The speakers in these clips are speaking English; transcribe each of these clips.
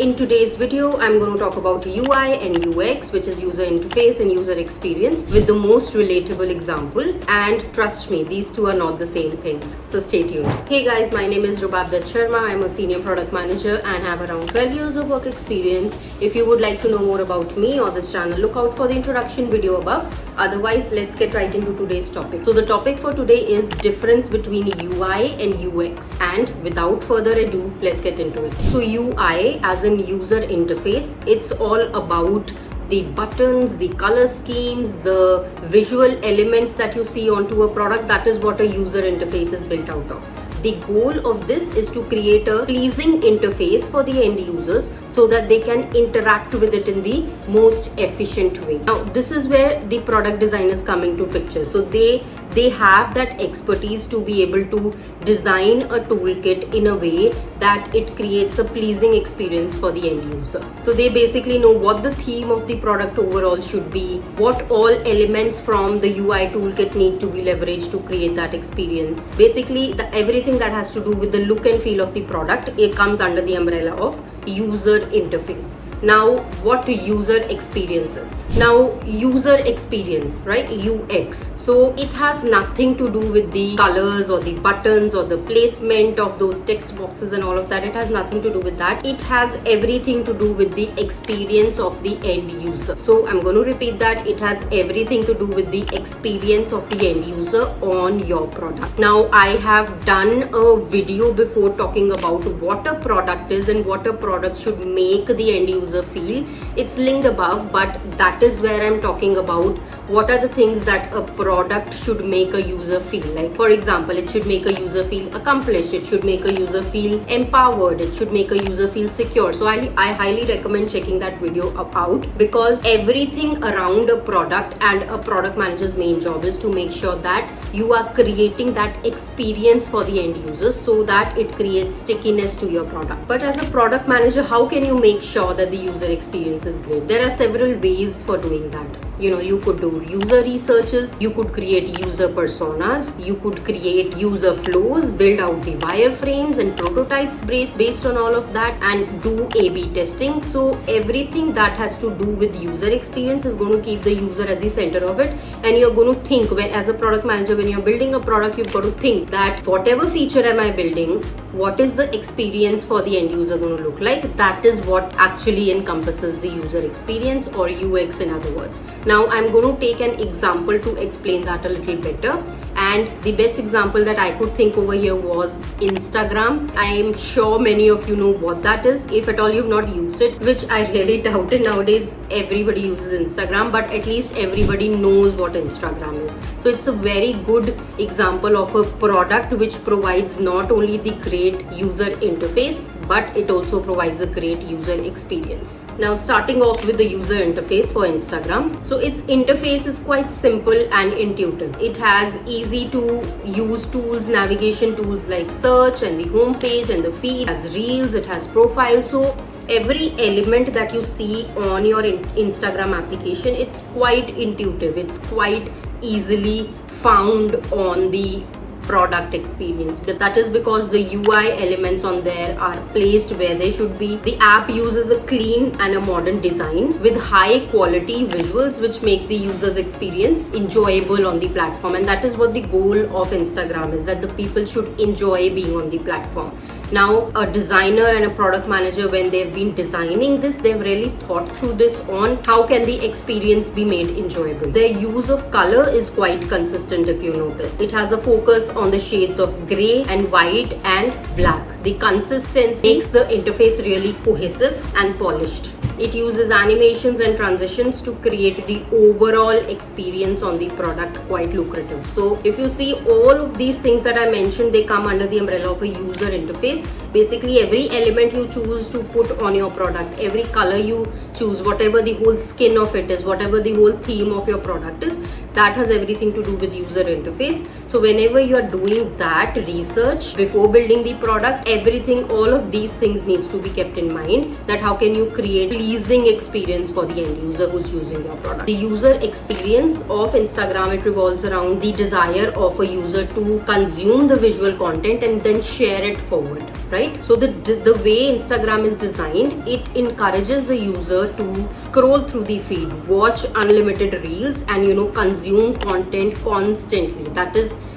In today's video, I'm going to talk about UI and UX, which is user interface and user experience, with the most relatable example. And trust me, these two are not the same things. So stay tuned. Hey guys, my name is Rubab Dutt Sharma. I'm a senior product manager and have around 12 years of work experience. If you would like to know more about me or this channel, look out for the introduction video above. Otherwise, let's get right into today's topic. So the topic for today is difference between UI and UX. And without further ado, let's get into it. So UI as in user interface, it's all about the buttons, the color schemes, the visual elements that you see onto a product. That is what a user interface is built out of. The goal of this is to create a pleasing interface for the end users so that they can interact with it in the most efficient way. Now, this is where the product designers come into picture. So they have that expertise to be able to design a toolkit in a way that it creates a pleasing experience for the end user. So they basically know what the theme of the product overall should be, what all elements from the UI toolkit need to be leveraged to create that experience. Basically, everything that has to do with the look and feel of the product, it comes under the umbrella of user interface. Now, what user experience is? Now, user experience, right? UX. So it has nothing to do with the colors or the buttons or the placement of those text boxes and all of that. It has nothing to do with that. It has everything to do with the experience of the end user. So I'm going to repeat that. It has everything to do with the experience of the end user on your product. Now, I have done a video before talking about what a product is and what a product should make the end user feel. It's linked above, but that is where I'm talking about what are the things that a product should make a user feel. Like, for example, it should make a user feel accomplished, it should make a user feel empowered, it should make a user feel secure. So I highly recommend checking that video out, because everything around a product and a product manager's main job is to make sure that you are creating that experience for the end users so that it creates stickiness to your product. But as a product manager, how can you make sure that the user experience is great? There are several ways for doing that. You could do user researches, you could create user personas, you could create user flows, build out the wireframes and prototypes based on all of that, and do A/B testing. So everything that has to do with user experience is going to keep the user at the center of it. And you're going to think, as a product manager, when you're building a product, you've got to think that whatever feature am I building, what is the experience for the end user going to look like? That is what actually encompasses the user experience, or UX in other words. Now I'm going to take an example to explain that a little better. And the best example that I could think over here was Instagram. I am sure many of you know what that is. If at all you've not used it, which I really doubt it. Nowadays everybody uses Instagram, but at least everybody knows what Instagram is. So it's a very good example of a product which provides not only the great user interface, but it also provides a great user experience. Now, starting off with the user interface for Instagram. So its interface is quite simple and intuitive. It has easy to use tools, navigation tools like search and the home page and the feed. It has reels, it has profiles. So every element that you see on your Instagram application, it's quite intuitive. It's quite easily found on the product experience. But that is because the UI elements on there are placed where they should be. The app uses a clean and a modern design with high quality visuals which make the user's experience enjoyable on the platform. And that is what the goal of Instagram is, that the people should enjoy being on the platform. Now, a designer and a product manager, when they've been designing this, they've really thought through this on how can the experience be made enjoyable. Their use of color is quite consistent if you notice. It has a focus on the shades of gray and white and black. The consistency makes the interface really cohesive and polished. It uses animations and transitions to create the overall experience on the product quite lucrative. So if you see all of these things that I mentioned, they come under the umbrella of a user interface. Basically, every element you choose to put on your product, every color you choose, whatever the whole skin of it is, whatever the whole theme of your product is, that has everything to do with user interface. So whenever you are doing that research before building the product, everything, all of these things needs to be kept in mind, that how can you create pleasing experience for the end user who's using your product. The user experience of Instagram, it revolves around the desire of a user to consume the visual content and then share it forward, right? So the way Instagram is designed, it encourages the user to scroll through the feed, watch unlimited reels, and consume content constantly.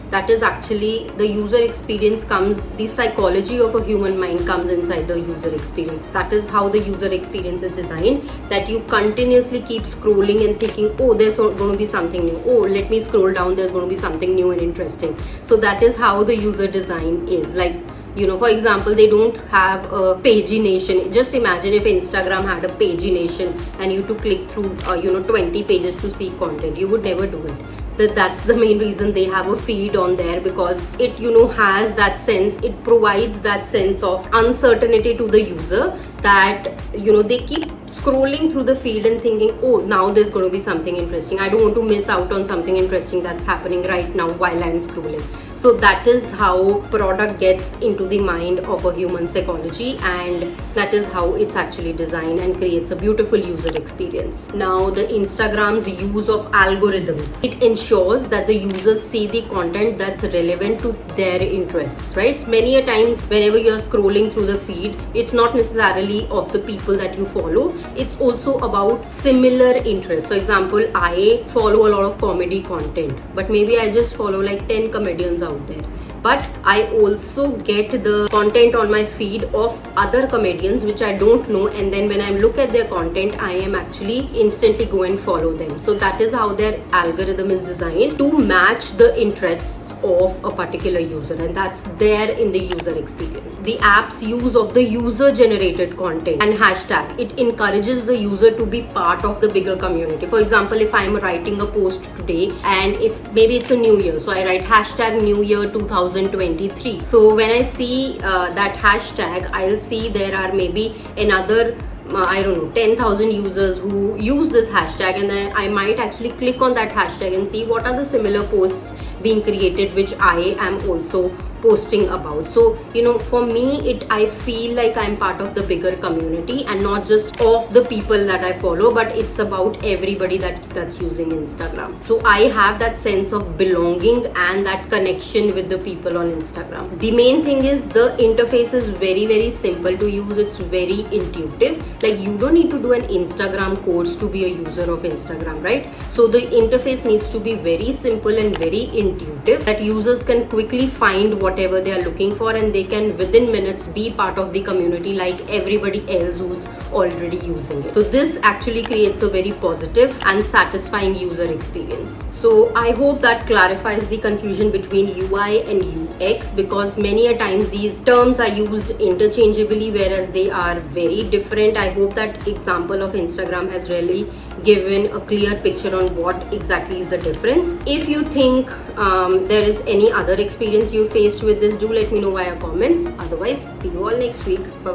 That is actually the user experience comes, the psychology of a human mind comes inside the user experience. That is how the user experience is designed, that you continuously keep scrolling and thinking, oh, there's going to be something new. Oh, let me scroll down, there's going to be something new and interesting. So that is how the user design is. Like, for example, they don't have a pagination. Just imagine if Instagram had a pagination and you to click through 20 pages to see content. You would never do it. That's the main reason they have a feed on there, because it has that sense, it provides that sense of uncertainty to the user, that they keep scrolling through the feed and thinking, oh, now there's going to be something interesting. I don't want to miss out on something interesting that's happening right now while I'm scrolling. So that is how product gets into the mind of a human psychology, and that is how it's actually designed and creates a beautiful user experience. Now, the Instagram's use of algorithms, it ensures that the users see the content that's relevant to their interests, right? Many a times whenever you're scrolling through the feed, it's not necessarily of the people that you follow, it's also about similar interests. For example, I follow a lot of comedy content, but maybe I just follow like 10 comedians out there. But I also get the content on my feed of other comedians which I don't know, and then when I look at their content, I am actually instantly go and follow them. So that is how their algorithm is designed to match the interests of a particular user, and that's there in the user experience. The app's use of the user generated content and hashtag, it encourages the user to be part of the bigger community. For example, if I'm writing a post today and if maybe it's a new year, so I write hashtag new year 2023. So when I see that hashtag, I'll see there are maybe another 10,000 users who use this hashtag, and then I might actually click on that hashtag and see what are the similar posts being created which I am also posting about. So for me, I feel like I'm part of the bigger community and not just of the people that I follow, but it's about everybody that's using Instagram. So I have that sense of belonging and that connection with the people on Instagram. The main thing is the interface is very, very simple to use. It's very intuitive. Like, you don't need to do an Instagram course to be a user of Instagram, right? So the interface needs to be very simple and very intuitive, that users can quickly find whatever they are looking for, and they can within minutes be part of the community like everybody else who's already using it. So this actually creates a very positive and satisfying user experience. So I hope that clarifies the confusion between UI and UX, because many a times these terms are used interchangeably whereas they are very different. I hope that example of Instagram has really given a clear picture on what exactly is the difference. If you think there is any other experience you faced with this, do let me know via comments. Otherwise, see you all next week. Bye bye.